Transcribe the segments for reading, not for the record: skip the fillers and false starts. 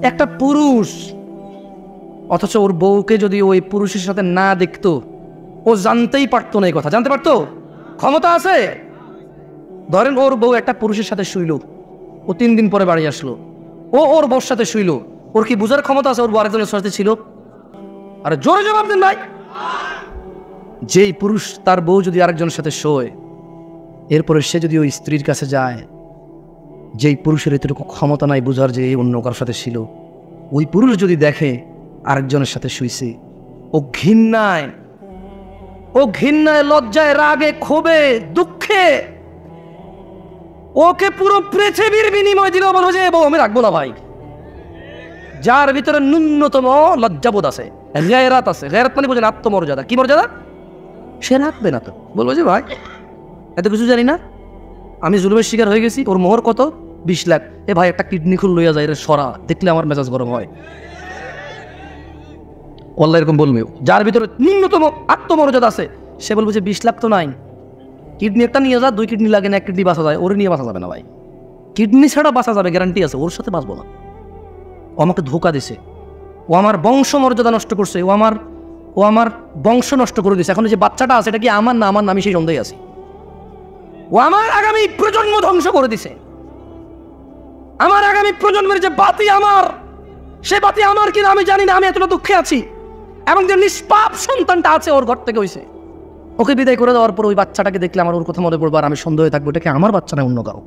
একটা পুরুষ, অথচ ওর বউকে যদি ওই পুরুষের সাথে না দেখতো, ও জানতেই পারতো না এই কথা। জানতে পারতো? ক্ষমতা আছে। ধরেন ওর বউ একটা পুরুষের সাথে শুইল, ও 3 দিন পরে বাড়ি আসলো, ও ওর বউর সাথে শুইল, ওর কি বুঝার ক্ষমতা আছে ওর বউ আরেকজনের সাথে ছিল? আরে জোরে জবাব দেন ভাই। যেই পুরুষ তার বউ যদি আরেকজনের সাথে শোয়, এরপরে সে যদি ওই স্ত্রীর কাছে যায়, যেই পুরুষের এতটুকু ক্ষমতা নাই বুঝার যে এই অন্য কারোর সাথে ছিল, ওই পুরুষ যদি দেখে আরেকজনের সাথে শুইছে, ও ঘৃণায় লজ্জায় রাগে ক্ষোভে দুঃখে ওকে পুরো পৃথিবীর বিনিময় দিলেও বলবো যে বউ আমি রাখবো না ভাই। যার ভিতরে ন্যূনতম লজ্জাবোধ আছে, গায়রাত আছে। গায়রাত মানে বোঝেন আত্মমর্যাদা। কি মর্যাদা? সে রাখবে না তো, বলবো যে ভাই এত কিছু জানি না, আমি জুলুমের শিকার হয়ে গেছি, ওর মোহর কত? 20 লাখ। এ ভাই একটা কিডনি খুল লইয়া যায় রে সরা, দেখলে আমার মেজাজ গরম হয়। আল্লাহ এরকম বলবে। যার ভিতরে ন্যূনতম আত্মমর্যাদা আছে সে বলবো যে 20 লাখ তো নাই, কিডনি একটা নিয়ে যা, 2 কিডনি লাগে না, 1 কিডনি বাঁচা যায়, ওরে নিয়ে বাঁচা যাবে না ভাই। কিডনি ছাড়া বাঁচা যাবে, গ্যারান্টি আছে, ওর সাথে বাঁচবো না। ও আমাকে ধোকা দিছে, ও আমার বংশ মর্যাদা নষ্ট করছে, ও আমার বংশ নষ্ট করে দিছে। এখন যে বাচ্চাটা আছে এটা কি আমার না আমার? আমি সেই সন্দেহে আছি। ও আমার আগামী প্রজন্ম ধ্বংস করে দিছে। আমার আগামী প্রজন্মের যে বাতি আমার, সে বাতি আমার কিনা আমি জানি না। আমি এতটা দুঃখে আছি। এবং যে নিষ্পাপ সন্তানটা আছে ওর ঘর থেকে হয়েছে, ওকে বিদায় করে দেওয়ার পর ওই বাচ্চাটাকে দেখলে আমার ওর কথা মনে পড়বে, আর আমি সন্দেহে থাকবো এটা কি আমার বাচ্চা না অন্য কারো।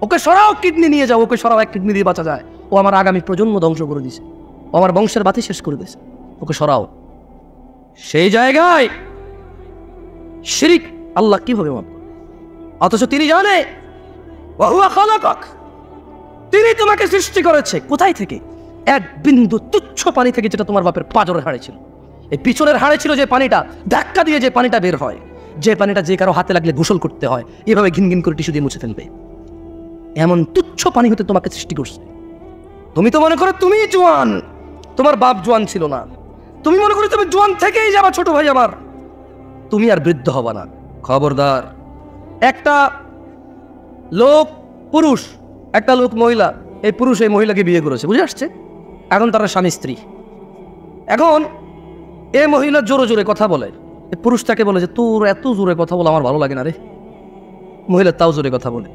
ওকে সরাও, কিডনি নিয়ে যাও, ওকে সরাও, 1 কিডনি দিয়ে বাঁচা যায়। ও আমার আগামী প্রজন্ম ধ্বংস করে দিছে, ও আমার বংশের বাতি শেষ করে দিয়েছে, ওকে সরাও। সেই জায়গায় শিরিক আল্লাহ কিভাবে মাফ করবে? অথচ তিনি জানে তিনি তোমাকে সৃষ্টি করেছে কোথায় থেকে? 1 বিন্দু তুচ্ছ পানি থেকে, যেটা তোমার বাপের পাঁজরের হাড়ে ছিল। এই পিছনের হাড়ে ছিল যে পানিটা, ধাক্কা দিয়ে যে পানিটা বের হয়, যে পানিটা যে কারো হাতে লাগলে গোসল করতে হয়, এভাবে ঘিন ঘিন করে টিস্যু দিয়ে মুছে ফেলবে, এমন তুচ্ছ পানি হতে তোমাকে সৃষ্টি করছে। তুমি তো মনে করো তুমি জোয়ান, তোমার বাপ জোয়ান ছিল না। তুমি মনে করো তুমি জোয়ান থেকেই যাবা, ছোট ভাই আমার, তুমি আর বৃদ্ধ হবা না। খবরদার। একটা লোক পুরুষ, একটা লোক মহিলা, এই পুরুষ এই মহিলাকে বিয়ে করেছে, বুঝে আসছে? এখন তারা স্বামী স্ত্রী। এখন এ মহিলা জোরে জোরে কথা বলে, পুরুষ তাকে বলে যে তোর এত জোরে কথা বলে আমার ভালো লাগে না রে। মহিলা তাও জোরে কথা বলে,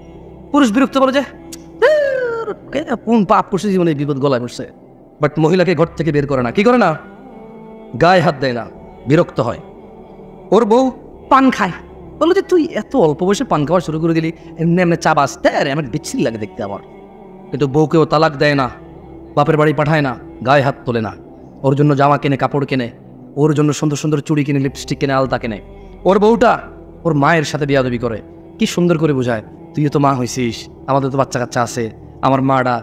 পুরুষ বিরক্ত বলে যে কোন পাপ করছে জীবনে, বিপদ গলায় পড়ছে। বাট মহিলাকে ঘর থেকে বের করে না। কি করে না? গায়ে হাত দেয় না, বিরক্ত হয়। ওর বউ পান খায়, বললো যে তুই এত অল্প বয়সে পান খাওয়া শুরু করে দিলি, এমনি এমনি চা বাঁচতে, আর আমার বিচ্ছিরি লাগে দেখতে আমার। কিন্তু বউকেও তালাক দেয় না, বাপের বাড়ি পাঠায় না, গায়ে হাত তোলে না। ওর জন্য জামা কেনে, কাপড় কেনে, ওর জন্য সুন্দর সুন্দর চুড়ি কিনে, লিপস্টিক কিনে, আলতা কেনে। ওর বউটা ওর মায়ের সাথে বিয়াদবি করে, কি সুন্দর করে বোঝায়, তুইও তো মা হয়েছিস, আমাদের তো বাচ্চা কাচ্চা আছে, আমার মাটা,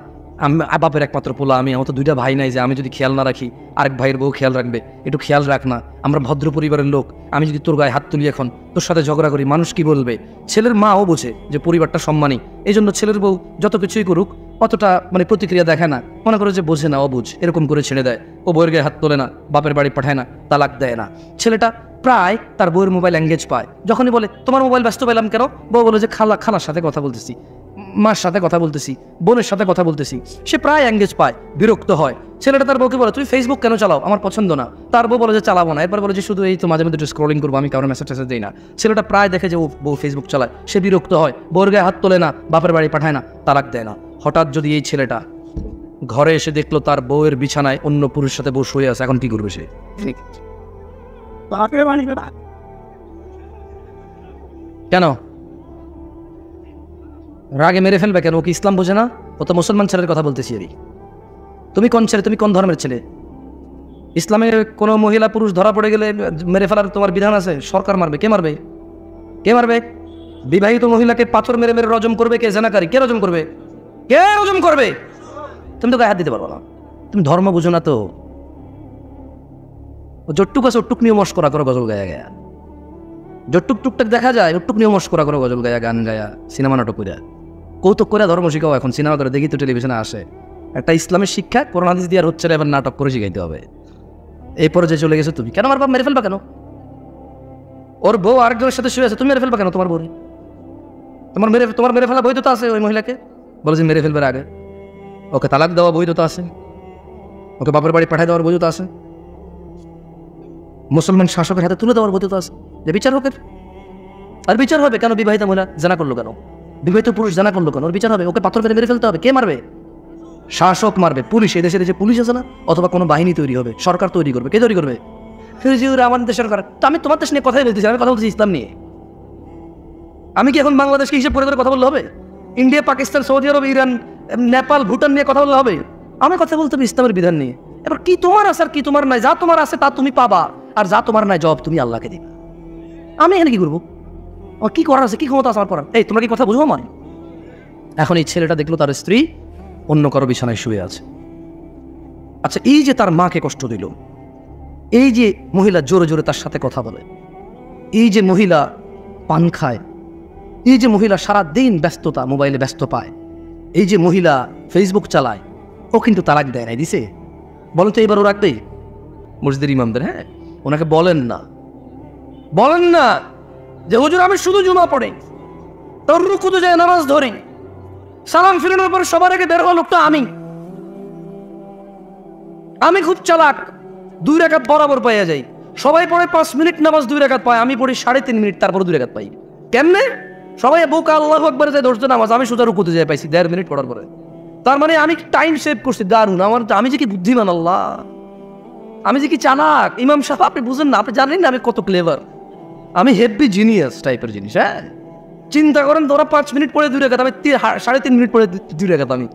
আমি বাপের একমাত্র পোলা, আমি, আমার তো 2টা ভাই নাই যে আমি যদি খেয়াল না রাখি আরেক ভাইয়ের বউ খেয়াল রাখবে, একটু খেয়াল রাখ না, আমরা ভদ্র পরিবারের লোক, আমি যদি তোর গায়ে হাত তুলি এখন, তোর সাথে ঝগড়া করি, মানুষ কি বলবে? ছেলের মাও বোঝে যে পরিবারটা সম্মানী, এই জন্য ছেলের বউ যত কিছুই করুক অতটা প্রতিক্রিয়া দেখায় না, মনে করে যে বোঝে না, অবুঝ, এরকম করে ছেড়ে দেয়। ও বউয়ের গায়ে হাত তোলে না, বাপের বাড়ি পাঠায় না, তালাক দেয় না। ছেলেটা প্রায় তার বউয়ের মোবাইল এঙ্গেজ পায়। যখনই বলে তোমার মোবাইল ব্যস্ত পেলাম কেন, বউ বলে যে খালার সাথে কথা বলতেছি, মার সাথে কথা বলতেছি, বোনের সাথে কথা বলতেছি। সে প্রায় এঙ্গেজ পায়, বিরক্ত হয়। ছেলেটা তার বউকে বলে তুমি ফেসবুক কেন চালাও, আমার পছন্দ না। তার বউ বলে যে চালাবো না। এরপর বলে যে শুধু এই তো মাঝে মধ্যে স্ক্রলিং করবো, আমি কারো মেসেজ টেসেজ দিই না। ছেলেটা প্রায় দেখে যে ও বউ ফেসবুক চালায়, সে বিরক্ত হয়, বউর গায়ে হাত তোলে না, বাপের বাড়ি পাঠায় না, তালাক দেয় না। হঠাৎ যদি এই ছেলেটা ঘরে এসে দেখলো তার বউয়ের বিছানায় অন্য পুরুষের সাথে বউ শুয়ে আছে, এখন কি করবে সে? কেন রাগে মেরে ফেলবে কেন? ও কি ইসলাম বোঝে না? ও তো মুসলমান ছেলের কথা বলতেছি। তুমি কোন ছেলে, তুমি কোন ধর্মের ছেলে? ইসলামে কোনো মহিলা পুরুষ ধরা পড়ে গেলে মেরে ফেলার তোমার বিধান আছে? সরকার মারবে। কে মারবে? কে মারবে? বিবাহিত মহিলাকে পাথর মেরে মেরে রজম করবে কে? জানাকারী। কে রজম করবে? কে রজম করবে? তুমি তো গায়ে হাত দিতে পারবো না, তুমি ধর্ম বুঝো না তো। জট্টুক আছে, ওটুক নিয়ে মস্করা করো গজল গায়া গায়া, জট্টুক টুকটাক দেখা যায়, ওটুক নিয়ে মস্করা করো গজল গায়া, গান গায়া, সিনেমা নাটক করে, কৌতুক করে ধর্ম শিখাও। এখন সিনেমা করে দেখি তো, টেলিভিশনে আসে একটা ইসলামের শিক্ষা, কোরআন হাদিস দিয়ে আর হচ্ছে না, এবার নাটক করে শিখাইতে হবে। এই পর্যায়ে চলে গেছে তুমি। কেন আমার বাপ মেরে ফেলবা কেন? ওর বউ আরেকজনের সাথে শুয়ে আছে, তুমি মেরে ফেলবা কেন তোমার বউ? তোমার মেরে ফেলা বৈধতা আছে ওই মহিলাকে? বলে যে মেরে ফেলবার আগে ওকে তালাক দেওয়া বৈধতা আছে, ওকে বাপের বাড়ি পাঠিয়ে দেওয়ার বৈধতা আছে, মুসলমান শাসকের হাতে তুলে দেওয়ার বৈধতা আছে, যে বিচার হোক। আর বিচার হবে কেন? বিবাহিত মহিলা জানা করলো কেন? বিবাহিত পুরুষ জানা করলো কেন? ওর বিচার হবে। ওকে পাথর মেরে মেরে ফেলতে হবে। কে মারবে? শাসক মারবে। পুলিশ, এই দেশের যে পুলিশ আছে না, অথবা কোনো বাহিনী তৈরি হবে, সরকার তৈরি করবে। কে তৈরি করবে? আমাদের দেশের সরকার। তো আমি তোমার দেশ নিয়ে কথাই বলতেছি, আমি কথা বলতেছি ইসলাম নিয়ে। আমি কি এখন বাংলাদেশকে হিসেব করে কথা বললে হবে? ইন্ডিয়া, পাকিস্তান, সৌদি আরব, ইরান, নেপাল, ভুটান নিয়ে কথা বললে হবে? আমি কথা বলতে হবে ইসলামের বিধান নিয়ে। এবার কি তোমার আছে আর কি তোমার নাই? যা তোমার আছে তা তুমি পাবা, আর যা তোমার নাই জবাব তুমি আল্লাহকে দিবে। আমি এখানে কি করবো? আমার কি করার আছে? কি ক্ষমতা আছে আমার করার? এই তোমরা কি কথা বুঝো আমার? এখন এই ছেলেটা দেখলো তার স্ত্রী অন্য কারো বিছানায় শুয়ে আছে। আচ্ছা, এই যে তার মাকে কষ্ট দিল, এই যে মহিলা জোরে জোরে তার সাথে কথা বলে, এই যে মহিলা পান খায়, এই যে মহিলা সারা দিন ব্যস্ততা, মোবাইলে ব্যস্ত পায়, এই যে মহিলা ফেসবুক চালায়, ও কিন্তু তালাক দেয় নাই, দিছে? বলেন তো এবার ও রাখবে? মসজিদের ইমামদের, হ্যাঁ, ওনাকে বলেন না যে হুজুর আমি শুধু জুমা পড়ি, তোর রুকুতে যায় নামাজ ধরি, সালাম ফিরানোর পর সবার আগে বের হওয়া লোকটা আমি খুব চালাক, 2 রাকাত বরাবর পাইয়া যাই। সবাই পড়ে 5 মিনিট নামাজ 2 রাকাত পায়, আমি পড়ি 3.5 মিনিট, তারপরে 2 রাকাত পাই। কেমনে? সবাই বোকা আল্লাহু আকবার যায় 10 নামাজ, আমি সোজা রুকুতে যাই পাইছি 1.5 মিনিট পড়ার পরে। তার মানে আমি টাইম সেভ করছি। দারুন! আমি যে কি বুদ্ধিমান, আল্লাহ, আমি যে কি চালাক। ইমাম সাহেব, আপনি বুঝেন না, আপনি জানেন না আমি কত ক্লেভার। আমি হেভি জিনিয়াস টাইপের জিনিস। হ্যাঁ, চিন্তা করেন, তোরা 5 মিনিট পড়ে 2 রাকাত, আমি 3.5 মিনিট পড়ে 2 রাকাত আমি।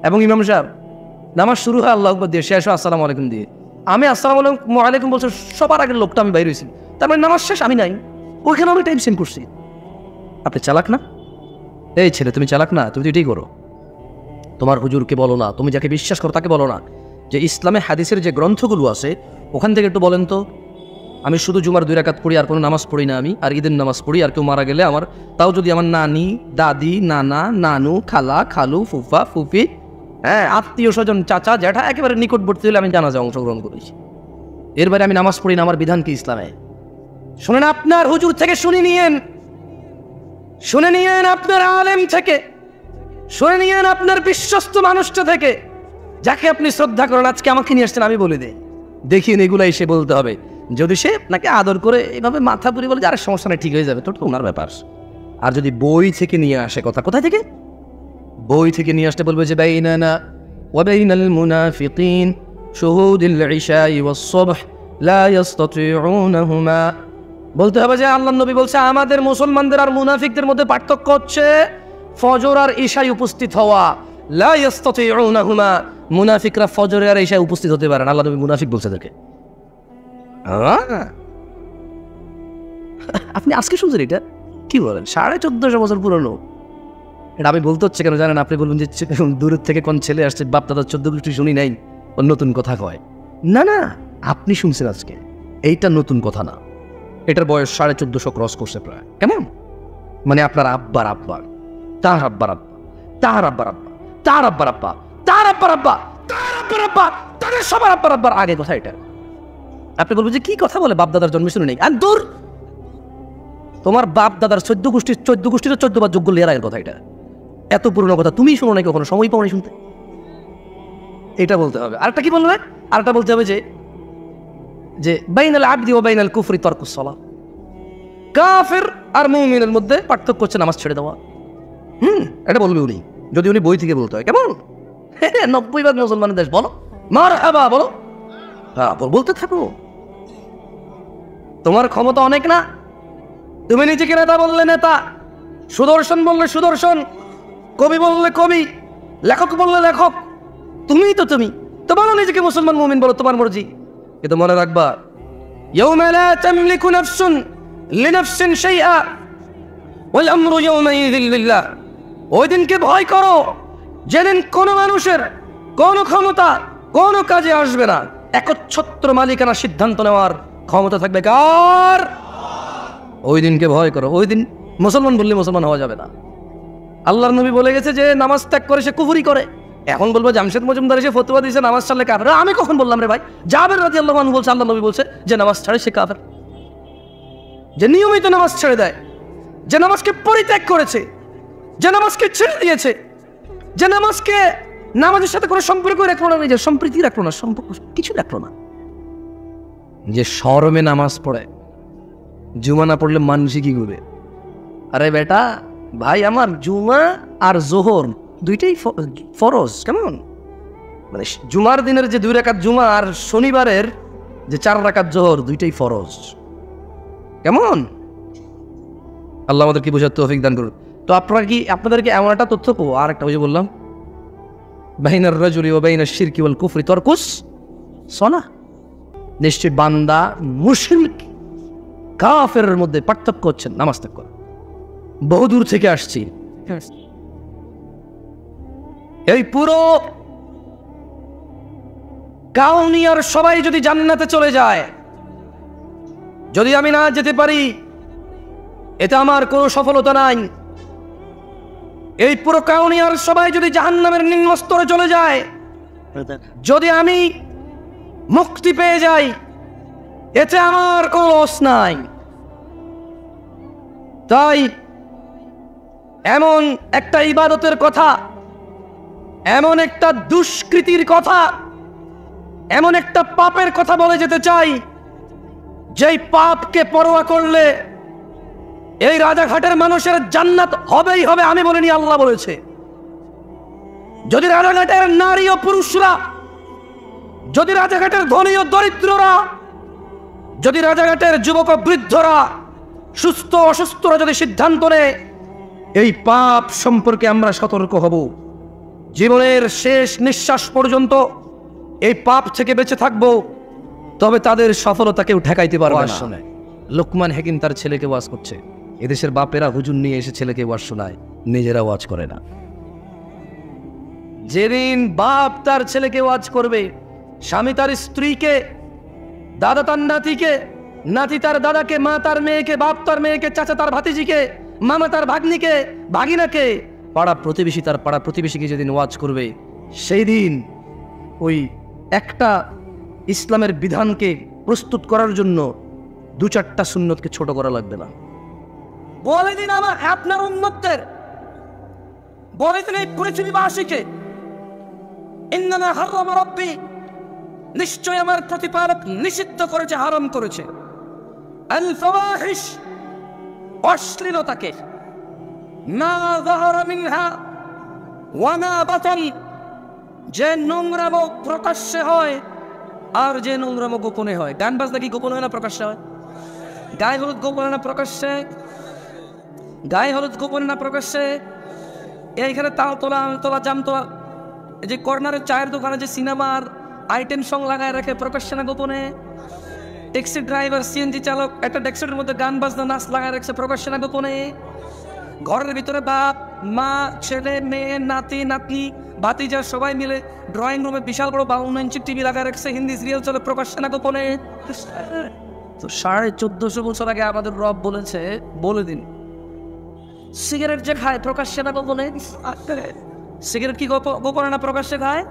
এবং ইমাম সাহেব নামাজ শুরু হয় আল্লাহু আকবার দিয়ে, শেষ হয় আসসালামু আলাইকুম দিয়ে। আমি আসসালামু আলাইকুম বলছি, সবার আগের লোকটা আমি বাইরে হয়েছি। তার মানে নামাজ শেষ, আমি নাই, ওইখানে আমি টাইম সেন্ড করছি। আপনি চালাক না? এই ছেলে, তুমি চালাক না? তুমি তো এটাই করো। তোমার হুজুরকে বলো না, তুমি যাকে বিশ্বাস করো তাকে বলো না যে ইসলামে হাদিসের যে গ্রন্থগুলো আছে ওখান থেকে একটু বলেন তো, আমি শুধু জুমার 2 রাকাত পড়ি, আর কোনো নামাজ পড়ি না আমি, আর ঈদের নামাজ পড়ি, আর কেউ মারা গেলে আমার, তাও যদি আমার নানি, দাদি, নানা, নানু, খালা, খালু, ফুফা, ফুফি, হ্যাঁ, আত্মীয় স্বজন, চাচা, জ্যাঠা, একেবারে নিকটবর্তী হলে আমি জানাজায় অংশগ্রহণ করেছি। এর বাইরে আমি নামাজ পড়ি না। আমার বিধান কি ইসলামে? শুনেন, আপনার হুজুর থেকে শুনে নিয়েন আপনার আলেম থেকে, শুনে নিয়েন আপনার বিশ্বস্ত মানুষটা থেকে, যাকে আপনি শ্রদ্ধা করেন। আজকে আমাকে নিয়ে আসছেন, আমি বলে দিই, দেখিয়ে এগুলো এসে বলতে হবে। যদি সে আপনাকে আদর করে এইভাবে মাথা পুরি বলে যে আরে সমস্যা নেই, ঠিক হয়ে যাবে, তো ওনার ব্যাপার। আর যদি বই থেকে নিয়ে আসে কথা, কোথায় থেকে? বই থেকে নিয়ে আসতে বলবে যে বাইনানা ওয়া বাইনাল মুনাফিকিন শুহুদুল ইশাই ওয়াস সুবহ লা ইস্তাতিউনাহুমা। বলতে হবে যে আল্লাহর নবী বলছে আমাদের মুসলমানদের আর মুনাফিকদের মধ্যে পার্থক্য হচ্ছে ফজর আর ইশায় উপস্থিত হওয়া। লা ইস্তাতিউনাহুমা, মুনাফিকরা ফজর আর ইশায় উপস্থিত হতে পারে না। আল্লাহর নবী মুনাফিক বলছে তাদেরকে। আপনি আজকে শুনছেন এটা? কি বলেন? 1450 বছর পুরনো। এটা আমি বলতে হচ্ছে কেন জানেন? আপনি বলবেন যে দূরের থেকে কোন ছেলে আসছে, বাপ দাদার 14 গোষ্ঠী শুনি নাই, ও নতুন কথা কয়। না, আপনি শুনছেন আজকে, এইটা নতুন কথা না। এটার বয়স 1450 ক্রস করছে প্রায়। কেমন? মানে আপনার আব্বার আব্বা, তার আব্বার আব্বা, তার আব্বার আব্বা, তার আব্বার আব্বা, তার আব্বার আব্বা, তার আব্বার আব্বা, তাদের সবার আব্বার আব্বার আগে কথা এটা। আপনি বলবেন যে কি কথা বলে, বাপ দাদার জন্মে শুনে নেই। আর দূর, তোমার বাপ দাদার 14 গোষ্ঠীর 14 বার যোগ্য লেয়ার আগের কথা এটা। এত পুরনো কথা তুমি শুনো নাই কখনো, সময় পাও নাই শুনতে। এটা বলতে হবে। আরেকটা কি বলবে? আরেকটা বলতে হবে যে বাইনাল আবদি ওয়া বাইনাল কুফরি তারকুস সালাহ। কাফের আর মুমিনের মধ্যে পার্থক্য হচ্ছে নামাজ ছেড়ে দেওয়া। এটা বলবে উনি, যদি উনি বই থেকে বলতে হয়। কেমন? 90% মুসলমানের দেশ। বলো মারহাবা, বলো, হ্যাঁ, বলতে থাকো। তোমার ক্ষমতা অনেক না? তুমি নিজেকে নেতা বললে নেতা, সুদর্শন বললে সুদর্শন, কবি বললে কবি, লেখক বললে লেখক, তুমি তো বলো নিজেকে মুসলমান মুমিন, বলো, তোমার মর্জি। কিন্তু মনে রাখবা, ইয়াউমা লা তামলিকু নাফসুন লিনাফসিন শাইআ ওয়াল আমরু ইয়াউমাইযিন লিল্লাহ। ওই দিনকে ভয় করো যেদিন কোনো মানুষের কোনো ক্ষমতা কোনো কাজে আসবে না। একচ্ছত্র মালিকানা সিদ্ধান্ত নেওয়ার ক্ষমতা থাকবে কার? ওই দিনকে ভয় করো। ওই দিন মুসলমান বললে মুসলমান হওয়া যাবে না। আল্লাহর নবী বলে গেছে যে নামাজ ত্যাগ করে সে কুফরি করে। এখন বলবো জামশেদ মজুমদার এসে ফতোয়া দিয়েছে নামাজ ছাড়লে কাফের। আমি কখন বললাম রে ভাই? জাবের রাদিয়াল্লাহু আনহু বলছে আল্লাহর নবী বলছে যে নামাজ ছাড়ে সে কাফের। যে নিয়মিত নামাজ ছেড়ে দেয়, যে নামাজকে পরিত্যাগ করেছে, যে নামাজকে ছেড়ে দিয়েছে, যে নামাজকে নামাজের সাথে কোনো সম্পর্ক রাখলো না, নিজের সম্প্রীতি রাখলো না, সম্পর্ক কিছু রাখলো না। যে শরমে নামাজ পড়ে, জুমা না পড়লে মানুষই কি করবে? আরে বেটা ভাই আমার, জুমা আর জোহর দুইটাই ফরজ। কেমন মানে জুমার দিনের যে 2 রাকাত জুমা আর শনিবারের যে 4 রাকাত জোহর দুইটাই ফরজ। কেমন? আল্লাহ আমাদের কি বোঝার তৌফিক দান করুন। তো আপনাদেরকে এমন একটা তথ্য কো, আর একটা ওই যে বললাম বাইনার রাজুলি ওয়া বাইনাশ শিরকি ওয়াল কুফরি তারকুস সালাহ। নিশ্চয় বান্দা মুশরিক কাফেরের মধ্যে পার্থক্য হচ্ছে নামাজ ত্যাগ করা। বহুদূর থেকে আসছি, এই পুরো কাউনিয়ার সবাই যদি জান্নাতে চলে যায়, যদি আমি না যেতে পারি, এটা আমার কোনো সফলতা নাই। এই পুরো কাউনিয়ার সবাই যদি জাহান্নামের নিম্ন স্তরে চলে যায়, যদি আমি মুক্তি পেয়ে যাই, এতে আমার কোনো লস নাই। তাই এমন একটা ইবাদতের কথা, এমন একটা দুষ্কৃতির কথা, এমন একটা পাপের কথা বলে যেতে চাই, যেই পাপকে পরোয়া করলে এই রাজাঘাটের মানুষের জান্নাত হবেই হবে। আমি বলিনি, আল্লাহ বলেছে। যদি রাজাঘাটের নারী ও পুরুষরা, যদি রাজাঘাটের ধনী ও দরিদ্ররা, যদি রাজাঘাটের যুবক ও বৃদ্ধরা, সুস্থ অসুস্থরা যদি সিদ্ধান্ত নেয় এই পাপ সম্পর্কে আমরা সতর্ক হব, জীবনের শেষ নিঃশ্বাস পর্যন্ত এই পাপ থেকে বেঁচে থাকব, তবে তাদের সফলতা কেউ ঠেকাইতে পারবে না। লোকমান হাকিম তার ছেলেকে ওয়াজ করছে। এদেশের বাপেরা হুজুর নিয়ে এসে ছেলেকে ওয়াজ শোনায়, নিজেরা ওয়াজ করে না। যেদিন বাপ তার ছেলেকে ওয়াজ করবে, স্বামী তার স্ত্রীকে, দাদা তার নাতিকে, নাতি তার দাদাকে, মা তার মেয়েকে, বাপ তার মেয়েকে, চাচা তার ভাতিজিকে, মামা তার ভাগ্নিকে, ভাগিনাকে, পাড়া প্রতিবেশী তার পাড়া প্রতিবেশীকে যেদিন ওয়াজ করবে, সেই দিন ওই একটা ইসলামের বিধানকে প্রস্তুত করার জন্য 2-4টা সুন্নতকে ছোট করা লাগবে না। বলে দিন আমার আপনার উম্মতদের, বলে দিন এই পৃথিবীবাসীকে, ইন্নামা হারামা রাব্বি, নিশ্চয় আমার প্রতিপালক নিষিদ্ধ করেছে, হারাম করেছে, আল ফাওয়াহিশ, অশ্লীলতাকে, মা যাহারা মিনহা ওয়া মা বাতান, যে নোংরামো প্রকাশ্যে হয় আর যে নোংরামো গোপনে হয়। গান বাজনা কি গোপনে হয় না প্রকাশ্যে হয়? গায়ে হলুদ গোপনে না প্রকাশ্যে? গায়ে হলুদ গোপনে না প্রকাশ্যে? এইখানে তালতলা, আমতলা, জামতলা, এই যে কর্নারের চায়ের দোকানে যে সিনেমার আইটেম সং লাগায় রাখে, প্রকাশ্যে না গোপনে? ট্যাক্সি ড্রাইভার, সিএনজি চালক একটা ডেস্কের মধ্যে গান বাজনা নাচ লাগায় রাখছে, প্রকাশ্যে না গোপনে? ঘরের ভিতরে বাপ মা, ছেলে মেয়ে, নাতি নাতনি, ভাতিজা সবাই মিলে ড্রয়িং রুমে বিশাল বড় 52 ইঞ্চি টিভি লাগায় রাখছে, হিন্দি সিরিয়াল চলে, প্রকাশ্যে না গোপনে? তো 1450 বছর আগে আমাদের রব বলেছে, বলে দিন, সিগারেট যে খায় প্রকাশ্যে না গোপনে? সিগারেট কি গোপনে না প্রকাশ্যে খায়?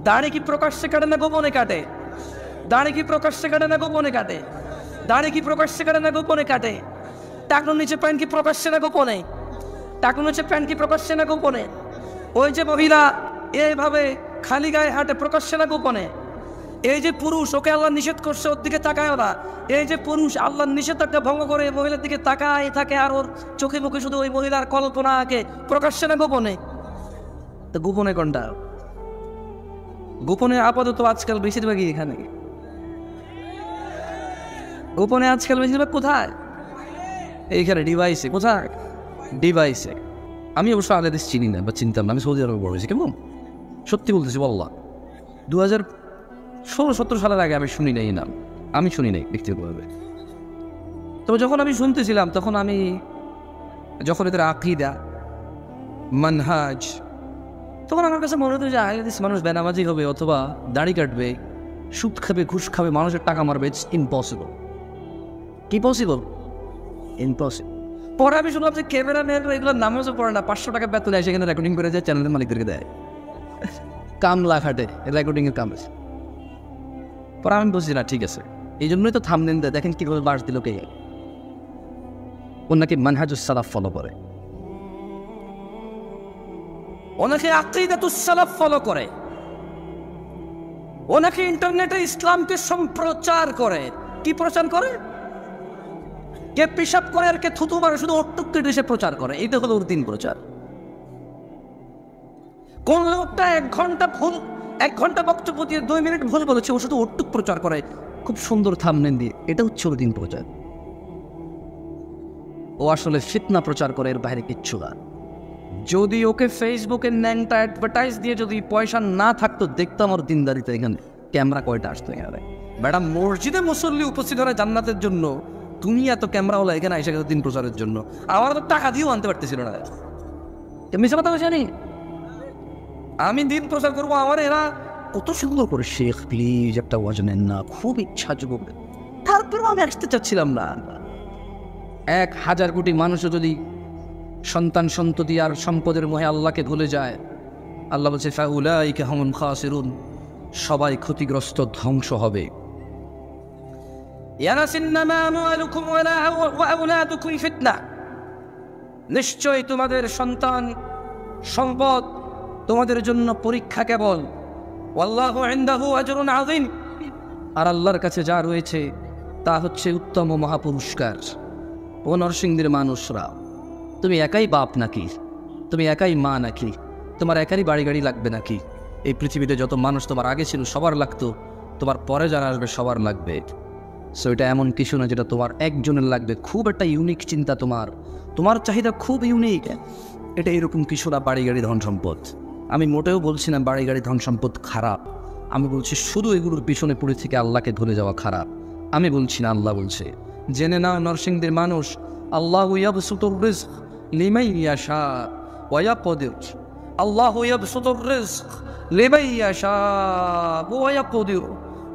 দাড়ি কি প্রকাশ্যে কাটে না গোপনে কাটে? দাড়ি কি প্রকাশ্যে কাটে না গোপনে কাটে? দাড়ি কি প্রকাশ্যে কাটে না গোপনে কাটে? টাকনুর নিচে প্যান্ট কি প্রকাশ্যে না গোপনে? টাকনুর নিচে প্যান্ট কি প্রকাশ্যে না গোপনে? ওই যে মহিলা এইভাবে খালি গায়ে হাঁটে, প্রকাশ্যে না গোপনে? এই যে পুরুষ, ওকে আল্লাহ নিষেধ করছে, ওর দিকে তাকায় না। এই যে পুরুষ আল্লাহর নিষেধাজ্ঞা ভঙ্গ করে মহিলার দিকে তাকায় থাকে, আর ওর চোখে মুখে শুধু ওই মহিলার কল্পনা আঁকে, প্রকাশ্যে না গোপনে? তো গোপনে কোনটা? গোপনে আপাতত আজকাল বেশিরভাগই এখানে। গোপনে আজকাল বেশিরভাগ কোথায়? এইখানে ডিভাইসে। কোথায়? ডিভাইসে। আমি অবশ্য আলাদা চিনি না বা চিনতাম না, আমি সৌদি আরবে বড় হয়েছি। কেমন সত্যি বলতেছি, বল্লা 2016-17 সালের আগে আমি শুনি নাই নাম, আমি শুনি নাই ব্যক্তিগতভাবে। তবে যখন আমি শুনতেছিলাম, যখন এদের আকিদা, মানহাজ, তখন আমার কাছে মনে হতো যে আইএস মানুষ বেনামাজি হবে, অথবা দাড়ি কাটবে, সুদ খাবে, ঘুষ খাবে, মানুষের টাকা মারবে। It's impossible. কি পসিবল? ইম্পসিবল। পরে আমি শুনলাম যে ক্যামেরাম্যান এগুলোর নামাজও পড়ে না, 500 টাকা বেতন দেয়, সেখানে রেকর্ডিং করে যায়, চ্যানেলের মালিকদেরকে দেয়, কামলা খাটে রেকর্ডিংয়ের কাম। পরে আমি বলছি না, ঠিক আছে, এই জন্যই তো থামনেল দেয়, দেখেন কীভাবে বাস দিল কে। ওর নাকি মানহাজুস সালাফ ফলো করে। অনেকে আকীদাতুস সালাফ ফলো করে, অনেকে ইন্টারনেটে ইসলামকে সম্প্রচার করে। কি প্রচার করে? কে পেশাব করে আর কে থুতু মারে, শুধু অট্টুককে দেশে প্রচার করে। এইটা হলো ওর দিন প্রচার। কোন লোকটা 1 ঘন্টা বক্তব্য দিয়ে 2 মিনিট ভুল বলেছে, ও শুধু অট্টুক প্রচার করে খুব সুন্দর থাম্বনেল দিয়ে। এটা হচ্ছে ওর দিন প্রচার। ও আসলে ফিতনা প্রচার করে, এর বাইরে কিচ্ছু না। যদি ওকে ফেসবুকে ন্যাংটা অ্যাডভার্টাইজ দিয়ে যদি পয়সা না থাকতো, দেখতাম ওর দিনদারিতে এখানে ক্যামেরা কয়টা আসতো এখানে। ম্যাডাম, মসজিদে মুসল্লি উপস্থিত হয় জান্নাতের জন্য, তুমি এত ক্যামেরাওয়ালা এখানে এসে গেছো দিন প্রচারের জন্য। আমার তো টাকা দিয়েও আনতে পারতেছিল না। মিশা কথা জানি আমি দিন প্রচার করবো, আমার এরা কত সুন্দর করে, শেখ প্লিজ একটা ওয়াজ নেন না, খুব ইচ্ছা যুবক। তারপরেও আমি আসতে চাচ্ছিলাম না। 1,000 কোটি মানুষও যদি সন্তান সন্ততি আর সম্পদের মোহে আল্লাহকে ভুলে যায়, আল্লাহ বলছে ফাউলাইকা হুমুল খাসিরুন, সবাই ক্ষতিগ্রস্ত, ধ্বংস হবে। ইয়ানাসিন্নামা আমওয়ালুকুম ওয়া আওলাদুকুম ফিতনা, নিশ্চয় তোমাদের সন্তান সম্পদ তোমাদের জন্য পরীক্ষা কেবল। ওয়াল্লাহু ইনদাহু আজরুন আযীম, আর আল্লাহর কাছে যা রয়েছে তা হচ্ছে উত্তম ও মহাপুরস্কার। ও নরসিংদীর মানুষরা, তুমি একাই বাপ নাকি? তুমি একাই মা নাকি? তোমার একারই বাড়ি গাড়ি লাগবে নাকি? এই পৃথিবীতে যত মানুষ তোমার আগে ছিল সবার লাগতো, তোমার পরে যারা আসবে সবার লাগবে। সো এটা এমন কিছু না যেটা তোমার একজনের লাগবে। খুব একটা ইউনিক চিন্তা, তোমার চাহিদা খুব ইউনিক। এটা এরকম কিছু না বাড়ি গাড়ি ধন সম্পদ। আমি মোটেও বলছি না বাড়ি গাড়ি ধন সম্পদ খারাপ, আমি বলছি শুধু এগুলোর পিছনে পড়ে থেকে আল্লাহকে ভুলে যাওয়া খারাপ। আমি বলছি না, আল্লাহ বলছে। জেনে না নরসিংদীর মানুষ, আল্লাহু ইয়াবসুতুর রিজক লিমান ইয়াশা ওয়া ইয়াকদির, আল্লাহু ইয়াবসুতুর রিজক লিমান ইয়াশা ওয়া ইয়াকদির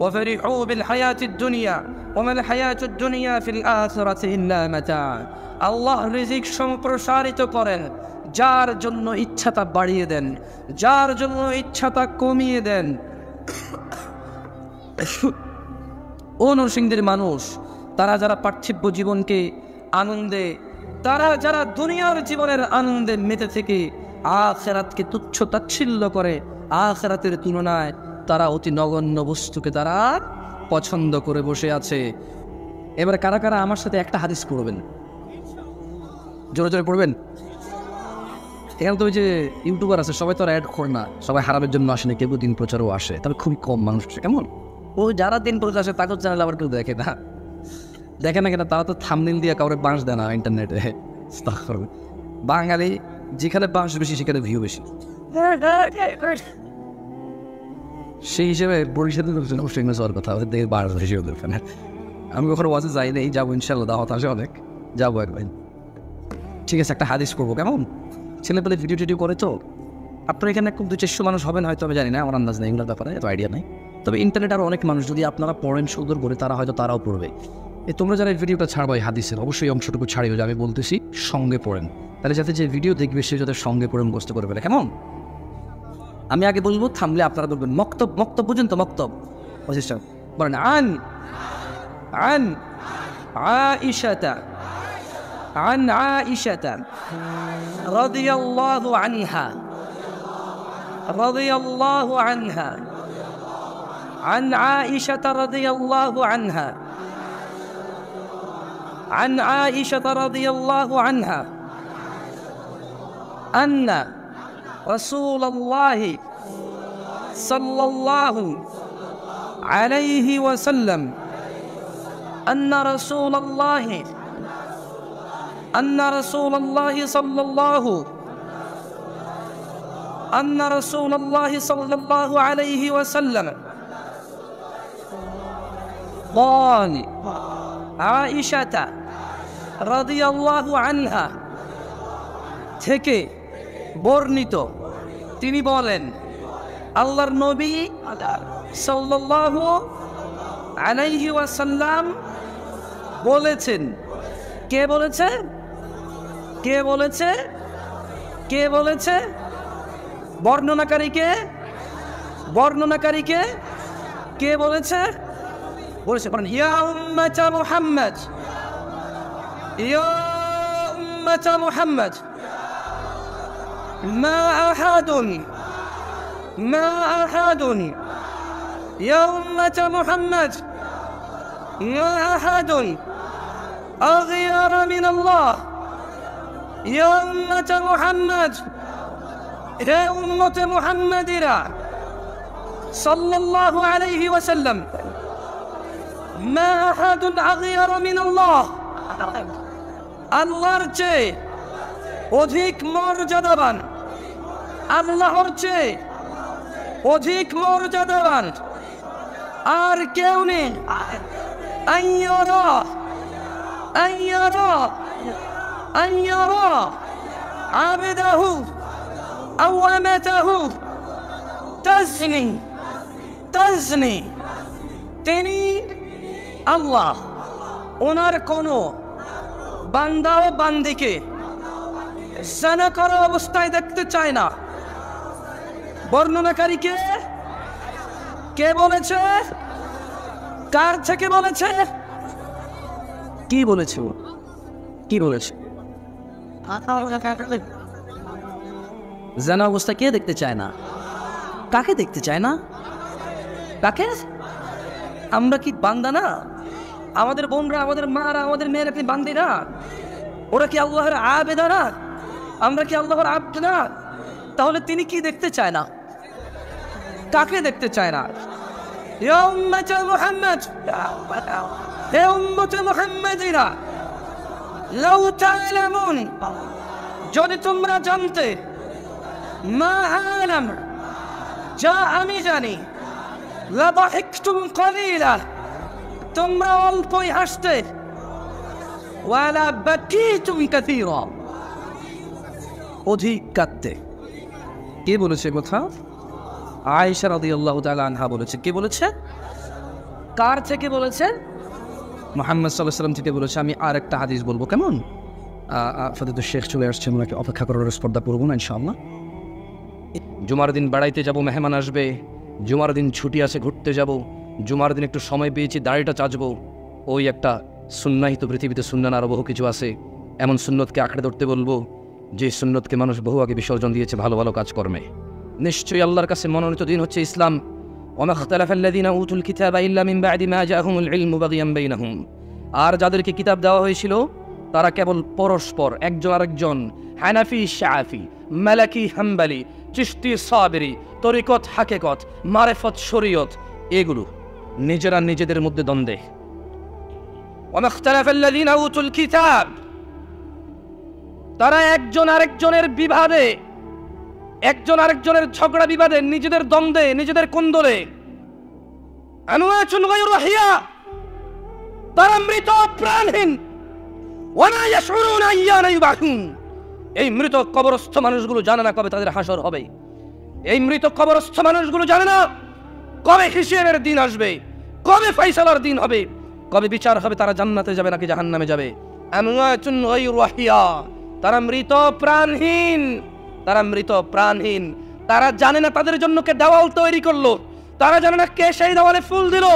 ওয়া ফারিহু বিল হায়াতিদ দুনিয়া ওয়া মাল হায়াতুদ দুনিয়া ফিল আখিরাতি ইল্লা মাতা। আল্লাহ রিজিক সম্প্রসারিত করেন, যার জন্য ইচ্ছা তা বাড়িয়ে দেন, যার জন্য ইচ্ছা তা কমিয়ে দেন। ও নরসিংদীর মানুষ, তারা যারা পার্থিব জীবনকে আনন্দে, তারা যারা দুনিয়ার জীবনের আনন্দে মেতে থেকে আখিরাতকে তুচ্ছ তাচ্ছিল্য করে, আখিরাতের তুলনায় তারা অতি নগণ্য বস্তুকে তারা পছন্দ করে বসে আছে। এবার কারা কারা আমার সাথে একটা হাদিস পড়বেন? জোরে জোরে পড়বেন। এখানে তো ওই যে ইউটিউবার আছে, সবাই তো আর অ্যাড করে না, সবাই হারামের জন্য আসে না, কেউ দিন প্রচারও আসে, তবে খুবই কম মানুষ। কেমন ও যারা দিন প্রচার আসে তাকে চ্যানেল আবার কেউ দেখে না কেন, তারা তো থাম্বনেল দিয়ে কাউরে বাঁশ দেয় না ইন্টারনেটে। বাঙালি যেখানে বাঁশ বেশি সেখানে ভিউ বেশি, সেই হিসেবে বরিশালে অবশ্যই যাওয়ার কথা, ওদের দেখে বাঁশ বেশি ওদের ফ্যানের। আমি কখনো ওয়াজে যাই নেই, যাবো ইনশাল্লাহ, দাওয়াত আসে অনেক, যাবো একবার। ঠিক আছে, একটা হাদিস করবো। কেমন ছেলেপেলে ভিডিও টিডিও করে তো, আপনার এখানে খুব 200-400 মানুষ হবেন হয়তো, আমি জানি না, আমার আন্দাজ নেই এগুলোর ব্যাপারে, এত আইডিয়া নেই। তবে ইন্টারনেট আরও অনেক মানুষ, যদি আপনারা পড়েন সুন্দর করে, তারা হয়তো তারাও পড়বে। তোমরা যারা এই ভিডিওটা ছাড়বো এই হাদিসের, অবশ্যই অংশটুকু ছাড়িও, যে আমি বলতেছি সঙ্গে পড়েন, তাহলে যাতে যে ভিডিও দেখবে সে যাতে সঙ্গে পড়ে মুখস্থ করে ফেলে। কেমন? আমি আগে বলবো, থামলে আপনারা বলবেন। মক্তব বুঝেন তো? মক্তব বলেন। আন আয়েশাতা عن عائشة رضي الله عنها عن عائشة رضي الله عنها عن عائشة رضي الله عنها أن رسول الله صلى الله عليه وسلم أن رسول الله صلى الله عليه وسلم قال عائشة رضي الله عنها থেকে বর্ণিত, তিনি বলেন, আল্লাহর নবী সাল্লাল্লাহু আলাইহি ওয়াসাল্লাম বলেছেন। কে বলেছে? কে বলেছে? কে বলেছে? বর্ণনাকারীকে? বর্ণনাকারীকে কে বলেছে? বলেছে, বলেন, ইয়া উম্মাতা মুহাম্মদ, ইয়া উম্মাতা মুহাম্মদ, মা আহাদুন মা আহাদুন ইয়া উম্মাত মুহাম্মদ মা আহাদুন আগয়ার মিন আল্লাহ ইয়া উম্মাত মুহাম্মদ হে উম্মত মুহাম্মাদিরা সাল্লাল্লাহু আলাইহি ওয়াসাল্লাম মা আহাদুন আগয়ার মিন আল্লাহ আল্লাহর চেয়ে অধিক মর্যাদাবান আল্লাহর চেয়ে অধিক মর্যাদাবান আর কেউ নেই আইয়ারা আইয়ারা আইয়ারা আবেদাহু আও আমাতাহু তাজনি তাজনি তিনি আল্লাহ ওনার কোনো বান্দা ও বান্দিকে জানা করা অবস্থায় দেখতে চায় না। বর্ণনাকারী কে বলেছে? কার থেকে বলেছে? কি বলেছে? কি বলেছে? জানা অবস্থা কে দেখতে চায় না? কাকে দেখতে চায় না? কাকে? আমরা কি বান্দা না? আমাদের বোনরা, আমাদের মারা, আমাদের মেয়েরা কি বান্দিরা? ওরা কি আল্লাহর আবেদা না? আমরা কি আল্লাহর আব্দ না? তাহলে তিনি কি দেখতে চায় না? কাকে দেখতে চায় না? ইয়া উম্মাত মুহাম্মদ হে উম্মত মুহাম্মাদিরা লাউ তা'লামুন যদি তোমরা জানতে মা আ'লাম যা আমি জানি লাদাহিকতুম কলিলা তোমরা অল্পই হাসতে ওয়ালা বাকিতুম কাসীরা অধিক কাঁদতে। কে বলেছে কথা? আয়েশা রাদিয়াল্লাহু তাআলা আনহা বলেছে। কে বলেছে? কার থেকে বলেছে? মুহাম্মদ সাল্লাল্লাহু আলাইহি ওয়াসাল্লাম থেকে বলেছে। আমি আর একটা হাদিস বলবো, কেমন? ফাদিলতু শেখ চলে আসছে, ওনাকে অপেক্ষা করার স্পর্ধা করবো না ইনশাআল্লাহ। জুমার দিন বেড়াইতে যাব, মেহমান আসবে। জুমার দিন ছুটি আছে, ঘুরতে যাব। জুমার দিন একটু সময় পেয়েছি, দাড়িটা চাচবো। ওই একটা সুন্নাহিত পৃথিবীতে সুন্নান আরও বহু কিছু আছে। এমন সুন্নতকে আঁকড়ে ধরতে বলবো যে সুন্নতকে মানুষ বহু আগে বিসর্জন দিয়েছে ভালো ভালো কাজকর্মে। নিশ্চয়ই আল্লাহর কাছে মনোনীত দিন হচ্ছে ইসলাম। ওয়া মা ইখতালাফাল্লাযীনা উতুল কিতাবা ইল্লা মিন বা'দি মা জাআহুমুল ইলমু বাগিয়ান বাইনাহুম। আর যাদেরকে কিতাব দেওয়া হয়েছিল তারা কেবল পরস্পর একজন আরেকজন, হানাফি শাফি, মালাকি হাম্বলি, চিশতি সাবিরি, তরিকত হাকিকত, মারিফত শরীয়ত, এগুলো নিজেরা নিজেদের মধ্যে দ্বন্দ্বে। ওয়া মা ইখতালাফাল্লাযীনা উতুল কিতাব, তারা একজন আরেকজনের বিবাদে, একজন আরেকজনের ঝগড়া বিবাদে, নিজেদের দ্বন্দ্বে, নিজেদের কোন্দলে, আনওয়াতুন গায়রু আহিয়া, তারা মৃত প্রাণহীন। ওয়া মা ইয়াশউরুনা আইয়ানা ইউবাসুন, এই মৃত কবরস্থ মানুষগুলো জানে না কবে তাদের হাসর হবে। এই মৃত কবরস্থ মানুষগুলো জানে না কবে হিসেবের দিন আসবে, কবে ফয়সালার দিন হবে, কবে বিচার হবে, তারা জান্নাতে যাবে নাকি জাহান্নামে যাবে। আমওয়াতুন গায়রু আহিয়া, তারা মৃত প্রাণহীন, তারা মৃত প্রাণহীন। তারা জানে না তাদের জন্য কে দেওয়াল তৈরি করলো, তারা জানে না কে সেই দেওয়ালে ফুল দিল,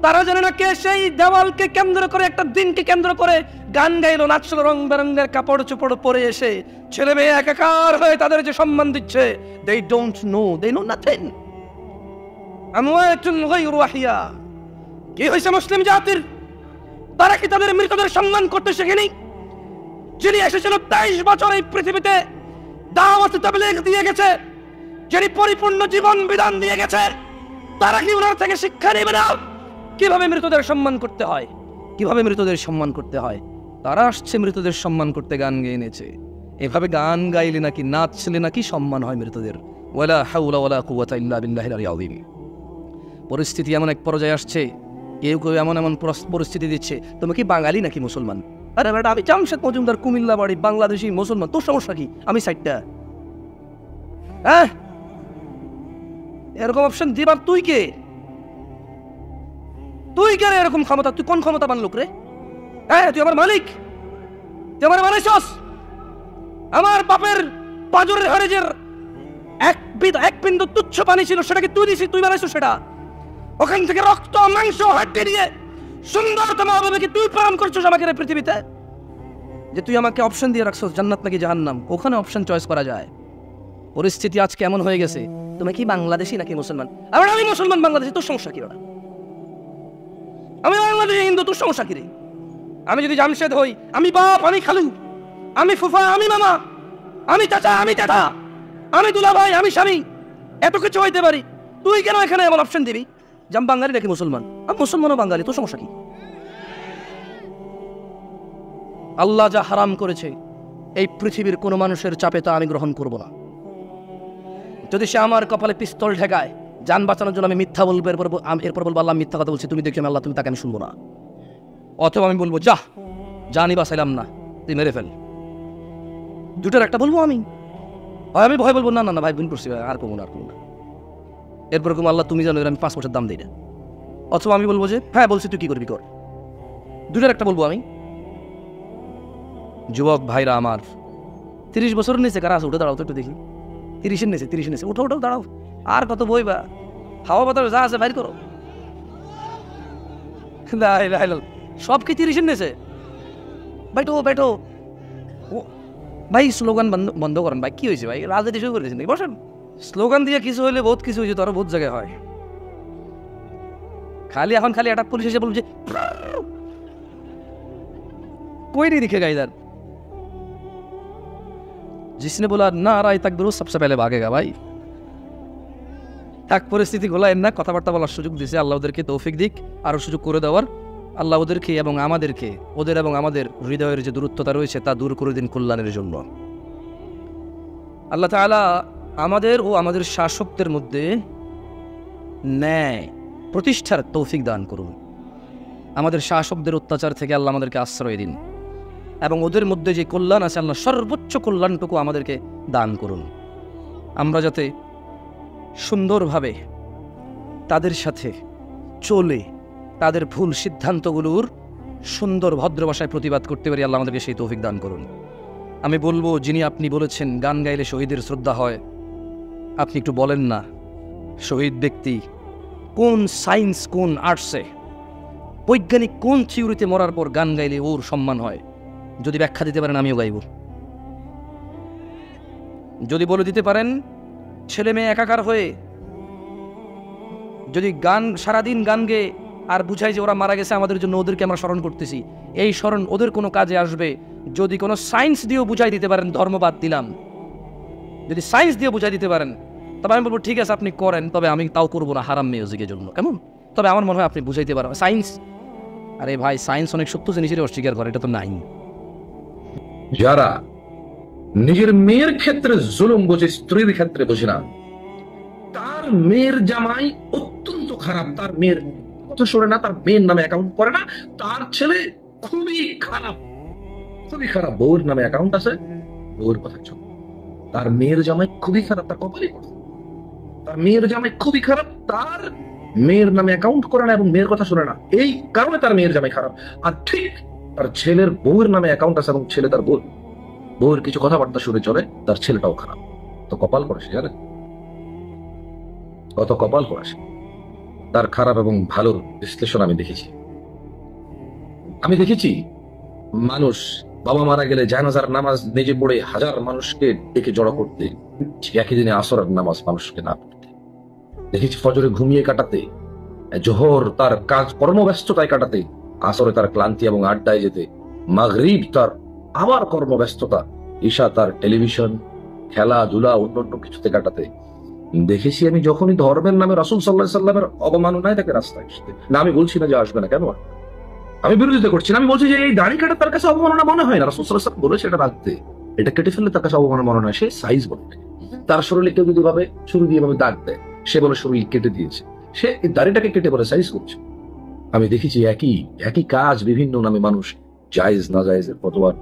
তারা জানে না কে সেই দেওয়ালকে কেন্দ্র করে, একটা দিনকে কেন্দ্র করে গান গাইলো, নাচলো, রং বেরঙ্গের কাপড় চোপড় পরে এসে ছেলে মেয়ে একাকার হয়ে তাদের যে সম্মান দিচ্ছে। They don't know, they know nothing. আমওয়াতুন গায়রু আহিয়া। কি হয়েছে মুসলিম জাতির? তারা কি তাদের মৃতদের সম্মান করতে শেখেনি? যিনি এসেছিল 23 বছর এই পৃথিবীতে দাওয়াত তাবলীগ দিয়ে গেছে, যিনি পরিপূর্ণ জীবন বিধান দিয়ে গেছে, তারা কি ওনার থেকে শিক্ষা নেবে না কিভাবে মৃতদের সম্মান করতে হয়, কিভাবে মৃতদের সম্মান করতে হয়? তারা আসছে মৃতদের সম্মান করতে, গান গেয়ে এনেছে। এভাবে গান গাইলে নাকি, নাচলে নাকি সম্মান হয় মৃতদের। ওয়ালা হাওলা ওয়ালা কুওয়াতা ইল্লা বিল্লাহিল আলিয়্যিল আযীম। পরিস্থিতি এমন এক পর্যায়ে আসছে, কেউ কেউ এমন এমন পরিস্থিতি দিচ্ছে, তুমি কি বাঙালি নাকি মুসলমান? আরে বেটা, আমি জামশেদ মজুমদার, কুমিল্লা বাড়ি, বাংলাদেশি, মুসলমান, তোর সমস্যা কি? আমি সাইডটা। হ্যাঁ, এরকম অপশন দিবার তুই কে? তুই কে রে এরকম ক্ষমতা? তুই কোন ক্ষমতাবান লোক রে? হ্যাঁ, তুই আমার মালিক, তুই আমার বানাইছস। আমার বাপের পাজরের হাড়ের এক বিন্দু তুচ্ছ পানি ছিল, সেটাকে তুই দিছিস, তুই বানাইছস সেটা। ওখান থেকে রক্ত মাংস হাড্ডি দিয়ে সুন্দরতম অভাবে তুই প্রেরণ করছিস আমাকে পৃথিবীতে, যে তুই আমাকে অপশন দিয়ে রাখছস জান্নাত নাকি জাহান্নাম। ওখানে অপশন চয়েস করা যায়। পরিস্থিতি আজ কেমন হয়ে গেছে, তুমি কি বাংলাদেশি নাকি মুসলমান? আবার আমি মুসলমান বাংলাদেশি, তোর সমস্যা কি? ওরা আমি বাংলাদেশি হিন্দু, তোর সমস্যা কি রে? আমি যদি জামশেদ হই, আমি বাপ, আমি খালু, আমি ফুফা, আমি মামা, আমি চাচা, আমি চাচা, আমি দুলা ভাই, আমি স্বামী, এত কিছু হইতে পারি। তুই কেন এখানে এমন অপশন দিবি যে আমি বাঙালি নাকি মুসলমান? আমি মুসলমান ও বাঙালি, তোর সমস্যা কি? আল্লাহ যা হারাম করেছে এই পৃথিবীর কোনো মানুষের চাপে তা আমি গ্রহণ করব না। যদি সে আমার কপালে পিস্তল ঠেকায় যান বাঁচানোর জন্য, আমি মিথ্যা বলবো, এরপর বলবো আল্লাহ মিথ্যা কথা বলছি, তুমি দেখি আমি আল্লাহ, তুমি তাকে আমি শুনবো না। অথবা আমি বলবো যা, জানি বাঁচাইলাম না, তুই মেরে ফেল। দুটোর একটা বলবো আমি। আমি ভয় বলবো না না না ভাই ভুল করছি, আর করবো না, আর করবো না। এরপর কম আল্লাহ তুমি জানো আমি 5 বছর দাম দিই না। অথবা আমি বলবো যে হ্যাঁ বলছি, তুই কি করবি কর। দুটোর একটা বলবো আমি। যুবক ভাইরা আমার, 30 বছর নিচে কারা আছে? উঠে দাঁড়াও তো একটু দেখি। 30-এর নিচে, 30-এর নিচে উঠো, উঠো দাঁড়াও। আর কত বইবা? হাওয়া বাতাস যা আছে বাইর করো। সব কি 30-এর নিচে? বাইটো বাইটো। ভাই স্লোগান বন্ধ করেন ভাই। কি হয়েছে ভাই? রাজনীতি শুরু করেছেন নাকি? বসেন। স্লোগান দিয়ে কিছু হইলে বহুত কিছু হয়েছে, তো আরো বহুত জায়গায় হয়। এখন খালি একটা পুলিশ এসে বলছে कोई नहीं दिखेगा इधर, जिसने बोला नाराय तकबीर सबसे पहले भागेगा भाई। এক পরিস্থিতি গোলায়েন না, কথাবার্তা বলার সুযোগ দিয়েছে। আল্লাহ ওদেরকে তৌফিক দিক, আরো সুযোগ করে দেওয়ার। আল্লাহ ওদেরকে এবং আমাদেরকে, ওদের এবং আমাদের হৃদয়ের যে দূরত্বতা রয়েছে তা দূর করে দিন কল্যাণের জন্য। আল্লাহ তাআলা আমাদের ও আমাদের শাসকদের মধ্যে ন্যায় প্রতিষ্ঠার তৌফিক দান করুন। আমাদের শাসকদের অত্যাচার থেকে আল্লাহ আমাদেরকে আশ্রয় দিন, এবং ওদের মধ্যে যে কল্যাণ আছে আল্লাহ সর্বোচ্চ কল্যাণটুকু আমাদেরকে দান করুন। আমরা যাতে সুন্দরভাবে তাদের সাথে চলে তাদের ভুল সিদ্ধান্তগুলোর সুন্দর ভদ্র ভাষায় প্রতিবাদ করতে পারি, আল্লাহ আমাদেরকে সেই তৌফিক দান করুন। আমি বলবো, যিনি আপনি বলেছেন গান গাইলে শহীদের শ্রদ্ধা হয়, আপনি একটু বলেন না শহীদ ব্যক্তি কোন সায়েন্স, কোন আর্টসে, বৈজ্ঞানিক কোন থিওরিতে মরার পর গান গাইলে ওর সম্মান হয়? যদি ব্যাখ্যা দিতে পারেন আমিও গাইব। যদি বলে দিতে পারেন ছেলে মেয়ে একাকার হয়ে যদি গান সারাদিন গান গেয়ে আর বুঝাই যে ওরা মারা গেছে আমাদের জন্য, ওদেরকে আমরা স্মরণ করতেছি, এই স্মরণ ওদের কোনো কাজে আসবে যদি কোনো সায়েন্স দিয়েও বুঝাই দিতে পারেন, ধর্মবাদ দিলাম, যদি সায়েন্স দিয়ে বুঝাই দিতে পারেন তবে আমি বলবো ঠিক আছে আপনি করেন, তবে আমি তাও করবো না হারাম মিউজিকের জন্য। কেমন? তবে আমার মনে হয় আপনি বুঝাইতে পারেন সায়েন্স। আরে ভাই সায়েন্স অনেক সত্য জিনিসের অস্বীকার করে, এটা তো নাই। যারা নিজের মেয়ের ক্ষেত্রে জুলুম বোঝে, স্ত্রীর ক্ষেত্রে বোঝে না, তার মেয়ের জামাই অত্যন্ত খারাপ, তার মেয়ের কথা শোনে না, তার মেয়ের নামে অ্যাকাউন্ট করে না, তার ছেলে খুবই খারাপ, খুবই খারাপ, বউর নামে অ্যাকাউন্ট আছে, বউর কথা চলে। তার মেয়ের জামাই খুবই খারাপ, তার কপালই পড়ে। তার মেয়ের জামাই খুবই খারাপ, তার মেয়ের নামে অ্যাকাউন্ট করে না এবং মেয়ের কথা শোনে না, এই কারণে তার মেয়ের জামাই খারাপ। আর ঠিক তার ছেলের বউয়ের নামে অ্যাকাউন্ট আছে এবং ছেলে তার বউয়ের কিছু কথাবার্তা শুনে চলে, তার ছেলেটাও খারাপ। তো কপাল করেছে, জানেন কত কপাল করেছে। তার খারাপ এবং ভালোর বিশ্লেষণ আমি দেখেছি। মানুষ বাবা মারা গেলে জানাজার নামাজ নিজে পড়ে হাজার মানুষকে ডেকে জড়ো করতে, ঠিক একই দিনে আসরের নামাজ মানুষকে না পড়তে দেখেছি। ফজরে ঘুমিয়ে কাটাতে, জোহর তার কাজ কর্মব্যস্ততায় কাটাতে, আসরে তার ক্লান্তি এবং আড্ডায় যেতে, মাগরিব তার আবার কর্মব্যস্ততা, ঈশা তার টেলিভিশন, খেলাধুলা, অন্যান্য কিছুতে কাটাতে দেখেছি। আমি যখনই ধর্মের নামে রাসূল সাল্লাল্লাহু আলাইহি সাল্লামের অবমাননায় তাকে রাস্তায় আসতে, না আমি বলছি না যে আসবে না, কেন আমি বিরোধিতা করছি না, আমি বলছি যে এই দাড়ি কাটা তার কাছে অবমাননা মনে হয় না। রাসূল সাল্লাল্লাহু আলাইহি সাল্লাম বলেছে এটা রাখতে, এটা কেটে ফেললে তার কাছে অবমাননা মনে হয়। সে সাইজ বলে, তার শরীরে কেউ যদি ভাবে ছুরি দিয়ে ভাবে দাগ দেয়, সে বলে শরীর কেটে দিয়েছে, সে এই দাড়িটাকে কেটে বলে সাইজ করছে। আমি দেখেছি একই কাজ বিভিন্ন নামে মানুষ জায়েজ না জায়েজের ফতোয়ার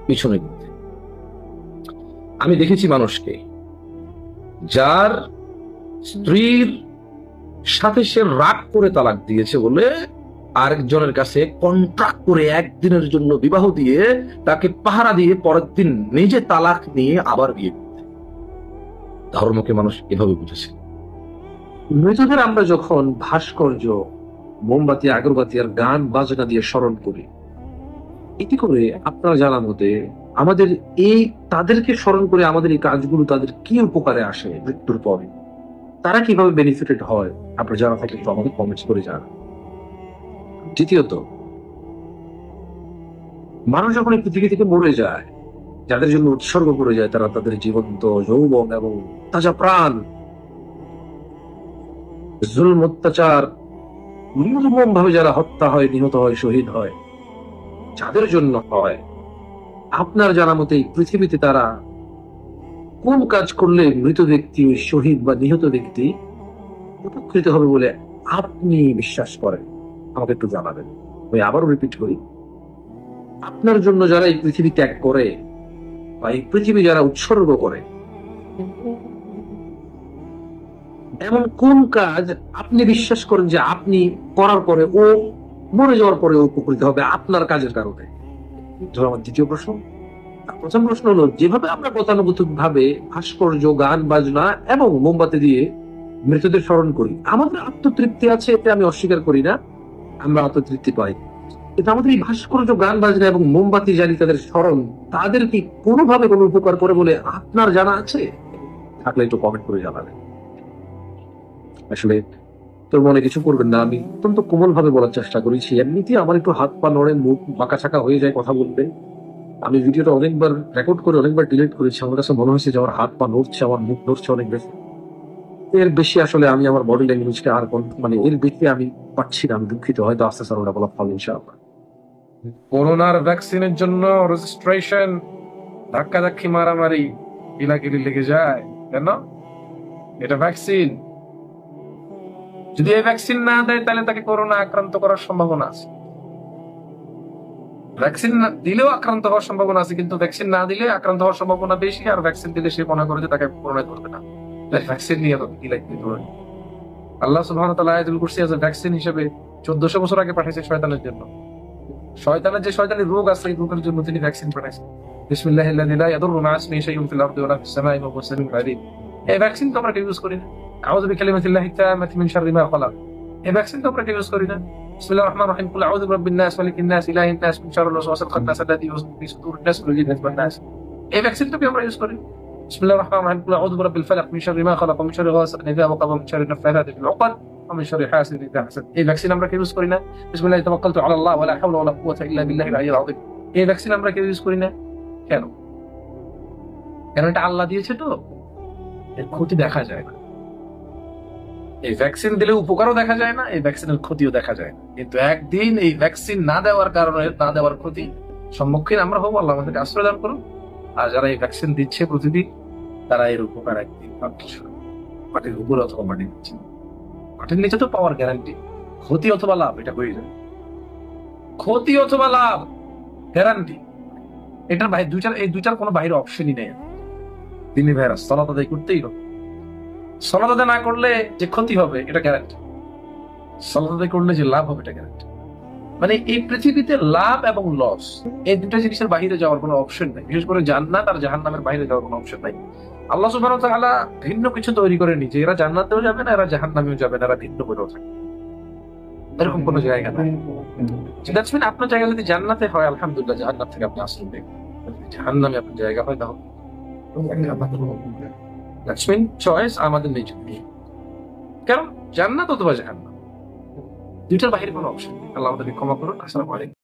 পিছনে ঘুরতে। আমি দেখেছি মানুষকে যার স্ত্রীর সাথে সে রাগ করে তালাক দিয়েছে বলে আরেকজনের কাছে কন্ট্রাক্ট করে একদিনের জন্য বিবাহ দিয়ে তাকে পাহারা দিয়ে পরের দিন নিজে তালাক নিয়ে আবার বিয়ে করতে। ধর্মকে মানুষ এভাবে বুঝেছে। মৃতদের আমরা যখন ভাস্কর্য, মোমবাতি, আগরবাতি আর গান বাজনা দিয়ে স্মরণ করি, এতে করে আপনার জানা মতে আমাদের এই তাদেরকে স্মরণ করে আমাদের এই কাজগুলো তাদের কি উপকারে আসে মৃত্যুর পরে, তারা কিভাবে বেনিফিটেড হয়, আপনার জানা থাকে একটু আমাদের কমেন্টস করে জানান। দ্বিতীয়ত, মানুষ যখন এই পৃথিবী থেকে মরে যায়, যাদের জন্য উৎসর্গ করে যায়, তারা তাদের জীবন্ত যৌবন এবং তাজা প্রাণ জুলম অত্যাচার নির্মম ভাবে যারা হত্যা হয়, নিহত হয়, শহীদ হয়, যাদের জন্য হয়, আপনার জানা মতে এই পৃথিবীতে তারা কোন কাজ করলে মৃত ব্যক্তি, ওই শহীদ বা নিহত ব্যক্তি উপকৃত হবে বলে আপনি বিশ্বাস করেন? আমাকে একটু জানাবেন। আমি আবারও রিপিট করি, আপনার জন্য যারা এই পৃথিবী ত্যাগ করে বা এই পৃথিবী যারা উৎসর্গ করে, এমন কোন কাজ আপনি বিশ্বাস করেন যে আপনি করার পরে ও মরে যাওয়ার পরে উপকৃত হবে আপনার কাজের কারণে? ধরো আমার দ্বিতীয় প্রশ্ন। প্রথম প্রশ্ন হলো, যেভাবে আমরা গতানুগতিক ভাবে ভাস্কর্য, গান বাজনা এবং মোমবাতি দিয়ে মৃতদের স্মরণ করি, আমাদের আত্মতৃপ্তি আছে, এতে আমি অস্বীকার করি না, আমরা আত্মতৃপ্তি পাই। কিন্তু আমাদের এই ভাস্কর্য, গান বাজনা এবং মোমবাতি জ্বালি তাদের স্মরণ, তাদের কি কোনোভাবে কোনো উপকার করে বলে আপনার জানা আছে? থাকলে একটু কমেন্ট করে জানাবেন। আসলে তোর মনে কিছু করবেন না, আমি অত্যন্ত কোমল ভাবে বলার চেষ্টা করেছি। এমনিতেই আমার একটু হাত পা নড়ে, মুখ বাঁকা ছাকা হয়ে যায় কথা বলতে। আমি ভিডিওটা অনেকবার রেকর্ড করে অনেকবার ডিলিট করেছি। আমার কাছে মনে হয়েছে যে আমার হাত পা নড়ছে, আমার মুখ নড়ছে অনেক বেশি। এর বেশি আসলে আমি আমার বডি ল্যাঙ্গুয়েজকে আর মানে এর বেশি আমি পাচ্ছি না। আমি দুঃখিত, হয়তো আস্তে আস্তে ওটা বলা ফল ইনশাআল্লাহ। করোনার ভ্যাকসিনের জন্য রেজিস্ট্রেশন, ধাক্কাধাক্কি, মারামারি, কিলাকিলি লেগে যায় কেন? এটা ভ্যাকসিন। যদি এই ভ্যাকসিন না দেয় তাহলে তাকে করোনা আক্রান্ত করার সম্ভাবনা আছে। ভ্যাকসিন দিলেও আক্রান্ত হওয়ার সম্ভাবনা আছে, কিন্তু ভ্যাকসিন না দিলে আক্রান্ত হওয়ার সম্ভাবনা বেশি। আর ভ্যাকসিন দিলে সে মনে করে যে তাকে করোনা করবে না। ভ্যাকসিন নিয়ে কিলাকিলি করে। আল্লাহ সুবহানাহু ওয়া তাআলা আয়াতুল কুরসি আছে ভ্যাকসিন হিসেবে 1400 বছর আগে পাঠিয়েছে শয়তানের জন্য। শয়তানের যে শয়তানি রোগ আছে, এই রোগের জন্য তিনি ভ্যাকসিন পাঠাইছেন। বিসমিল্লাহিল্লাযী লা ইয়াদুররু মা ইসমিহি শাইউন ফিল আরদি ওয়া লা ফিস সামাই ওয়া হুয়াস সামিউল আলীম। এই ভ্যাকসিন তো আমরা ইউজ করি না। আউযু বিকালিমাতিল্লাহি তাম্মাতি মিন শাররি মা খালাক। এই ভ্যাকসিন তো আমরা ইউজ করি না। বিসমিল্লাহির রহমানির রহিম, কুল আউযু বিরাব্বিন নাস, মালিকিন নাস, ইলাহিন নাস, মিন শাররিল ওয়াসওয়াসিল খান্নাস আল্লাযী ইউওয়াসওয়িসু ফি সুদুরিন নাস ওয়াল জিন্নাতি ওয়ান নাস। এই ভ্যাকসিন তো আমরা ইউজ করি। বিসমিল্লাহির রহমানির রহিম, কুল আউযু বিরাব্বিল ফালাক, মিন শাররি মা খালাক, মিন শাররি গাসিকিন ইযা ওয়াকাব, মিন শাররি নাফাসাতি ফিল উকাদ, মিন শাররি হাসিদিন ইযা হাসাদ। এই ভ্যাকসিন আমরা ইউজ করি না। বিসমিল্লাহি তাওয়াক্কালতু আলাল্লাহ ওয়া লা হাওলা ওয়া লা কুওয়াতা ইল্লা বিল্লাহিল আলিয়্যিল আযীম। এই ভ্যাকসিন আমরা ইউজ করি না কেন? কারণ এটা আল্লাহ দিয়েছে, তো এর ক্ষতি দেখা যায় না। এই ভ্যাকসিন দিলে উপকারও দেখা যায় না, এই ভ্যাকসিনের ক্ষতিও দেখা যায় না। কিন্তু একদিন এই ভ্যাকসিন না দেওয়ার কারণে, না দেওয়ার ক্ষতি সম্মুখীন আমরা হবো। আল্লাহ আমাদেরকে আশ্রয় দান করুন। আর যারা এই ভ্যাকসিন দিচ্ছে প্রতিদিন, তারা এর উপকার একদিন পাবে। মাটির উপরে অথবা মাটির নিচে। মাটির নিচে তো পাওয়ার গ্যারান্টি। ক্ষতি অথবা লাভ এটা হয়ে যায়। ক্ষতি অথবা লাভ গ্যারান্টি। এটার ভাই এই দুইটার কোনো বাইরে অপশনই নেই। তিনি ভাইরা সালাত আদায় করতেই হবে। সালাত আদায় না করলে যে ক্ষতি হবে এটা গ্যারান্টি। সালাত আদায় করলে যে লাভ হবে এটা গ্যারান্টি। মানে এই পৃথিবীতে লাভ এবং লস, এই দুটো জিনিসের বাইরে যাওয়ার কোনো অপশন নাই। বিশেষ করে জান্নাত আর জাহান্নামের বাইরে যাওয়ার কোনো অপশন নাই। আল্লাহ সুবহানাহু ওয়া তাআলা ভিন্ন কিছু তৈরি করে নিয়েছে। এরা জান্নাতেও যাবে না, এরা জাহান্নামেও যাবে না, এরা ভিন্ন করেও থাকবে। এরকম কোনো জায়গা নাই। দ্যাটস মিন আপনার জায়গা যদি জান্নাতে হয়, আলহামদুলিল্লাহ, জাহান্নাম থেকে আপনি আশ্রয় পেয়ে। জাহান্নামে আপনার জায়গা হয়, তাহলে দ্যাটস মিন চয়েস আমাদের নেই। কারণ জান্নাত অথবা জাহান্নাম, দুইটার বাইরে কোনো অপশন নেই। আল্লাহ আমাদেরকে ক্ষমা করুন। আসসালামু আলাইকুম।